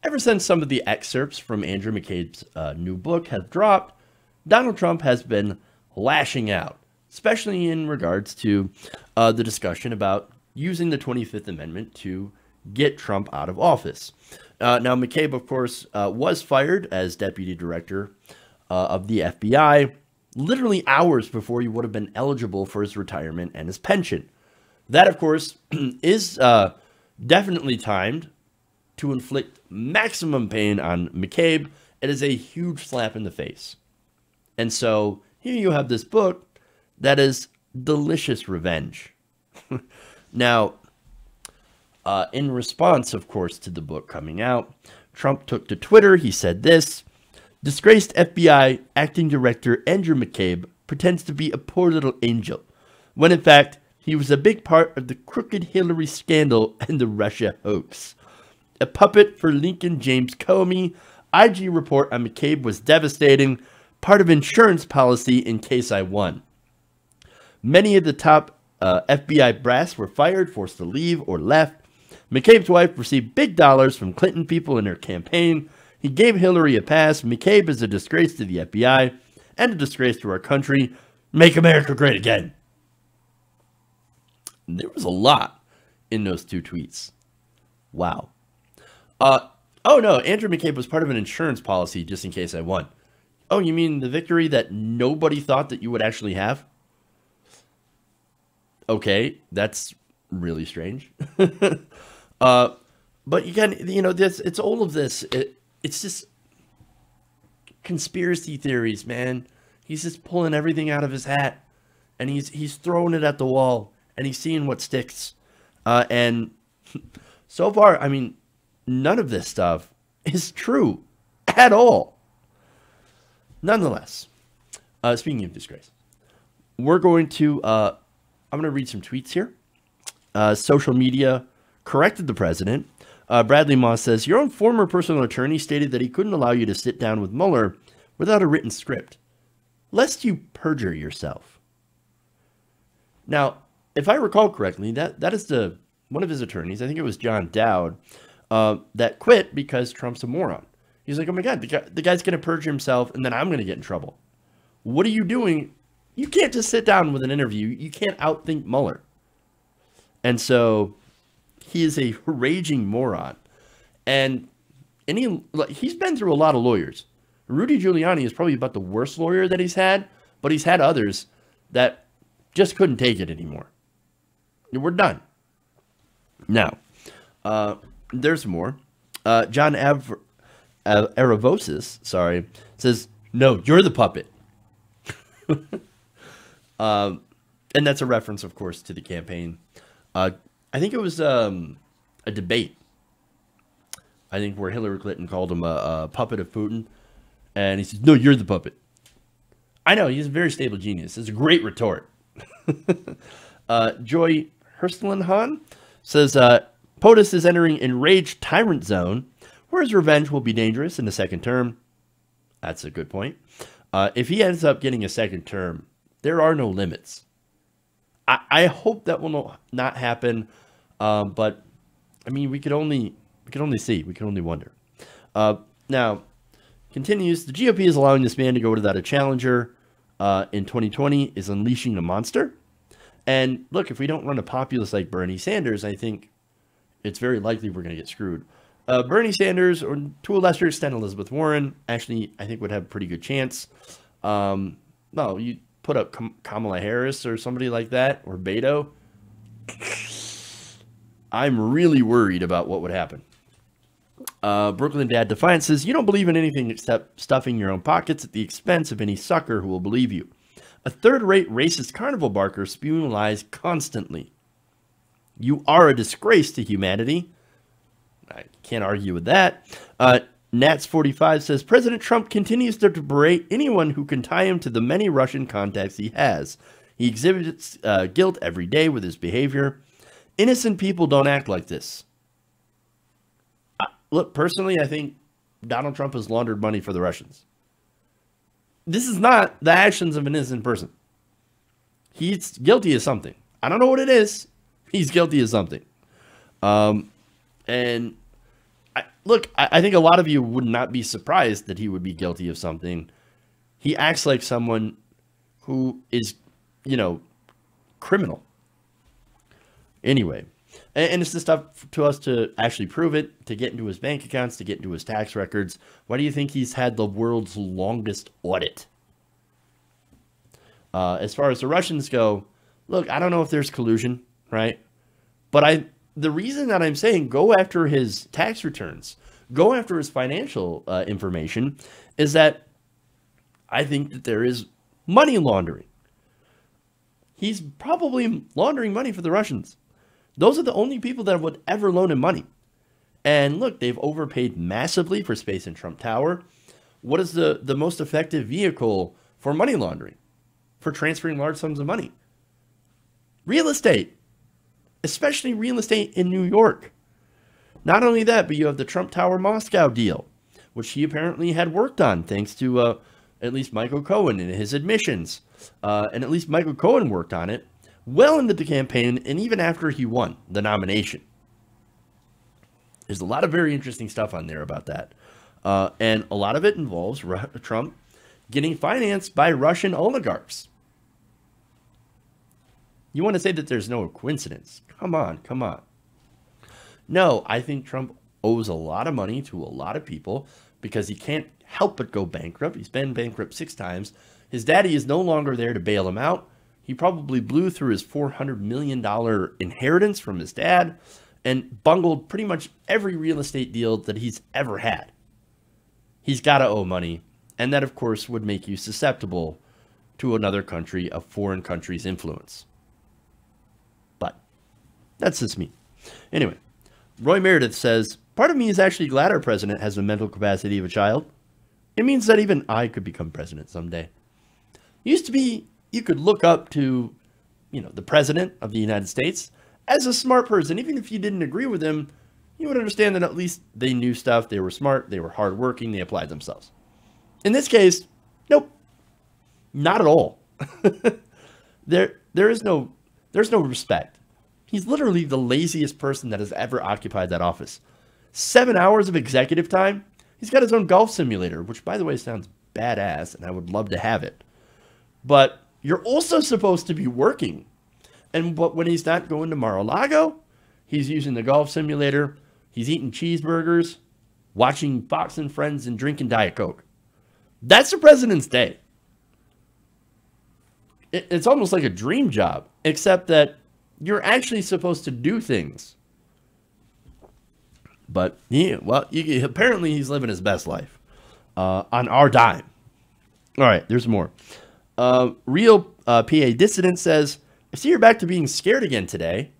Ever since some of the excerpts from Andrew McCabe's new book have dropped, Donald Trump has been lashing out, especially in regards to the discussion about using the 25th Amendment to get Trump out of office. Now, McCabe, of course, was fired as deputy director of the FBI literally hours before he would have been eligible for his retirement and his pension. That, of course, is definitely timed to inflict maximum pain on McCabe. It is a huge slap in the face. And so here you have this book that is delicious revenge. Now, in response, of course, to the book coming out, Trump took to Twitter. He said this: disgraced FBI acting director Andrew McCabe pretends to be a poor little angel, when in fact, he was a big part of the crooked Hillary scandal and the Russia hoax. A puppet for Lincoln James Comey. IG report on McCabe was devastating. Part of insurance policy in case I won. Many of the top FBI brass were fired, forced to leave, or left. McCabe's wife received big dollars from Clinton people in her campaign. He gave Hillary a pass. McCabe is a disgrace to the FBI and a disgrace to our country. Make America great again. There was a lot in those two tweets. Wow. Oh no, Andrew McCabe was part of an insurance policy just in case I won. Oh, you mean the victory that nobody thought that you would actually have? Okay, that's really strange. But you can, this, it's all of this. It's just conspiracy theories, man. He's just pulling everything out of his hat, and he's throwing it at the wall, and he's seeing what sticks. And so far, I mean, none of this stuff is true at all. Nonetheless, speaking of disgrace, we're going to, I'm going to read some tweets here. Social media corrected the president. Bradley Moss says, your own former personal attorney stated that he couldn't allow you to sit down with Mueller without a written script, lest you perjure yourself. Now, if I recall correctly, that is one of his attorneys, I think it was John Dowd, that quit because Trump's a moron. He's like, oh my God, the guy's going to perjure himself, and then I'm going to get in trouble. What are you doing? You can't just sit down with an interview. You can't outthink Mueller. And so he is a raging moron. And he's been through a lot of lawyers. Rudy Giuliani is probably about the worst lawyer that he's had, but he's had others that just couldn't take it anymore. We're done. Now, there's more. John Aravosis, says, no, you're the puppet. And that's a reference, of course, to the campaign. I think it was a debate. I think where Hillary Clinton called him a puppet of Putin. And he says, no, you're the puppet. I know, he's a very stable genius. It's a great retort. Joy Herstelenhan says, POTUS is entering enraged tyrant zone, where his revenge will be dangerous in the second term. That's a good point. If he ends up getting a second term, there are no limits. I hope that will not happen, but I mean, we could only see. We can only wonder. Now, continues, the GOP is allowing this man to go without a challenger in 2020 is unleashing a monster. And look, if we don't run a populist like Bernie Sanders, I think it's very likely we're going to get screwed. Bernie Sanders, or to a lesser extent Elizabeth Warren, actually I think would have a pretty good chance. No, you put up Kamala Harris or somebody like that, or Beto. I'm really worried about what would happen. Brooklyn Dad Defiance says, you don't believe in anything except stuffing your own pockets at the expense of any sucker who will believe you. A third-rate racist carnival barker spewing lies constantly. You are a disgrace to humanity. I can't argue with that. Nats45 says, President Trump continues to berate anyone who can tie him to the many Russian contacts he has. He exhibits guilt every day with his behavior. Innocent people don't act like this. Look, personally, I think Donald Trump has laundered money for the Russians. This is not the actions of an innocent person. He's guilty of something. I don't know what it is. He's guilty of something. And I think a lot of you would not be surprised that he would be guilty of something. He acts like someone who is, criminal. Anyway, and it's just up to us to actually prove it, to get into his bank accounts, to get into his tax records. Why do you think he's had the world's longest audit? As far as the Russians go, look, I don't know if there's collusion, right? But the reason that I'm saying go after his tax returns, go after his financial information, is that I think that there is money laundering. He's probably laundering money for the Russians. Those are the only people that would ever loan him money. And look, they've overpaid massively for space in Trump Tower. What is the most effective vehicle for money laundering, for transferring large sums of money? Real estate, especially real estate in New York. Not only that, but you have the Trump Tower Moscow deal, which he apparently had worked on thanks to at least Michael Cohen and his admissions. And at least Michael Cohen worked on it well into the campaign and even after he won the nomination. There's a lot of very interesting stuff on there about that. And a lot of it involves Trump getting financed by Russian oligarchs. You want to say that there's no coincidence? Come on, come on. No, I think Trump owes a lot of money to a lot of people because he can't help but go bankrupt. He's been bankrupt 6 times. His daddy is no longer there to bail him out. He probably blew through his $400 million inheritance from his dad and bungled pretty much every real estate deal that he's ever had. He's got to owe money, and that, of course, would make you susceptible to another country, a foreign country's influence. But that's just me. Anyway, Roy Meredith says, part of me is actually glad our president has the mental capacity of a child. It means that even I could become president someday. It used to be you could look up to, the president of the United States as a smart person. Even if you didn't agree with him, you would understand that at least they knew stuff, they were smart, they were hardworking, they applied themselves. In this case, nope, not at all. There's no respect. He's literally the laziest person that has ever occupied that office. 7 hours of executive time. He's got his own golf simulator, which, by the way, sounds badass, and I would love to have it. But you're also supposed to be working. But when he's not going to Mar-a-Lago, he's using the golf simulator. He's eating cheeseburgers, watching Fox and Friends, and drinking Diet Coke. That's the president's day. It's almost like a dream job, except that you're actually supposed to do things. But, apparently he's living his best life on our dime. All right, there's more. Real PA Dissident says, I see you're back to being scared again today.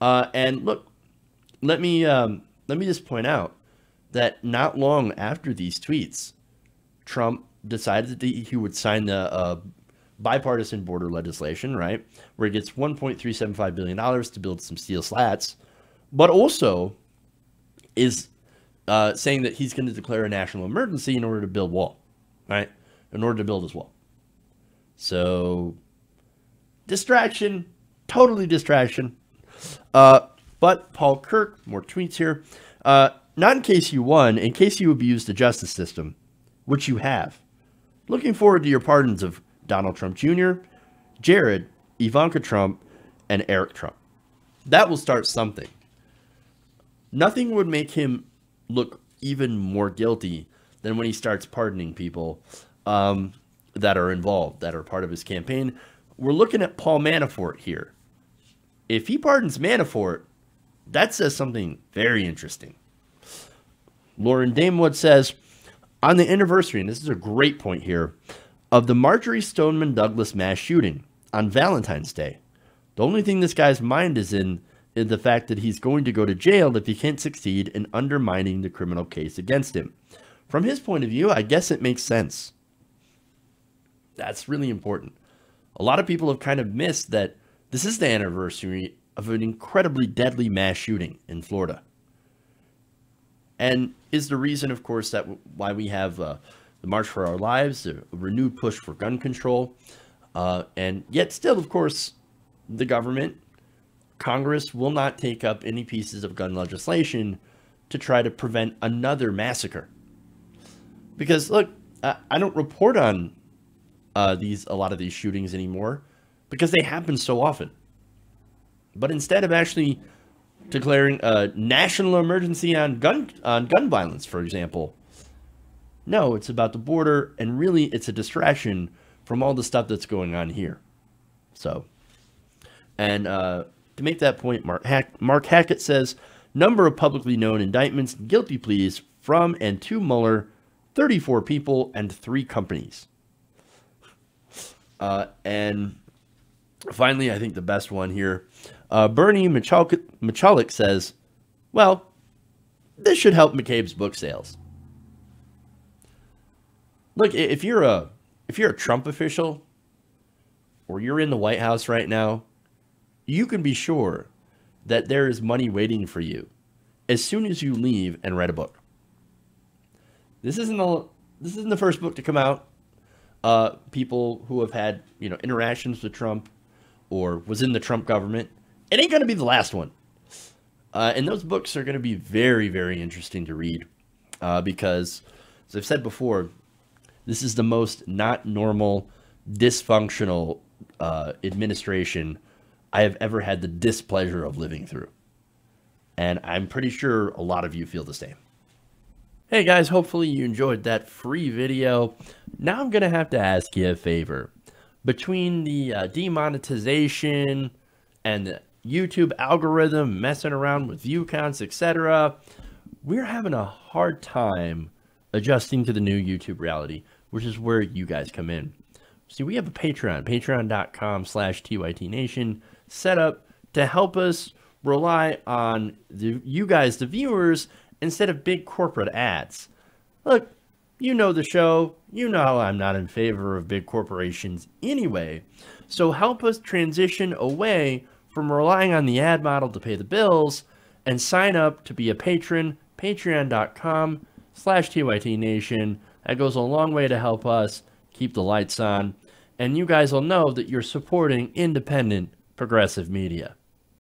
And look, let me just point out that not long after these tweets, Trump decided that he would sign the bipartisan border legislation, right, where he gets $1.375 billion to build some steel slats, but also is saying that he's going to declare a national emergency in order to build wall, right, in order to build his wall. So, distraction, totally distraction. But Paul Kirk, more tweets here. Not in case you won, in case you abused the justice system, which you have. Looking forward to your pardons of Donald Trump Jr., Jared, Ivanka Trump, and Eric Trump. That will start something. Nothing would make him look even more guilty than when he starts pardoning people that are involved, that are part of his campaign. We're looking at Paul Manafort here. If he pardons Manafort, that says something very interesting. Lauren Damewood says, on the anniversary, and this is a great point here, of the Marjorie Stoneman Douglas mass shooting on Valentine's Day, the only thing this guy's mind is in is the fact that he's going to go to jail if he can't succeed in undermining the criminal case against him. From his point of view, I guess it makes sense. That's really important. A lot of people have kind of missed that this is the anniversary of an incredibly deadly mass shooting in Florida. And is the reason, of course, that why we have the March for Our Lives, a renewed push for gun control. And yet still, of course, the government, Congress will not take up any pieces of gun legislation to try to prevent another massacre. Because look, I don't report on a lot of these shootings anymore because they happen so often. But instead of actually declaring a national emergency on gun violence, for example, no, it's about the border, and really it's a distraction from all the stuff that's going on here. So, and to make that point, Mark Hackett says, number of publicly known indictments, guilty pleas from and to Mueller, 34 people and 3 companies. And finally, I think the best one here, Bernie Michalek says, well, this should help McCabe's book sales. Look, if you're a Trump official or you're in the White House right now, you can be sure that there is money waiting for you as soon as you leave and read a book. This isn't the first book to come out. People who have had, interactions with Trump or was in the Trump government, it ain't going to be the last one. And those books are going to be very, very interesting to read because, as I've said before, this is the most not normal, dysfunctional administration I have ever had the displeasure of living through. And I'm pretty sure a lot of you feel the same. Hey guys, hopefully you enjoyed that free video. Now I'm going to have to ask you a favor. Between the demonetization and the YouTube algorithm messing around with view counts, etc., we're having a hard time adjusting to the new YouTube reality, which is where you guys come in. See, we have a patreon.com/TYTNation set up to help us rely on you guys, the viewers, instead of big corporate ads. Look, you know the show. You know I'm not in favor of big corporations anyway. So help us transition away from relying on the ad model to pay the bills and sign up to be a patron, patreon.com/TYTNation. That goes a long way to help us keep the lights on. And you guys will know that you're supporting independent, progressive media.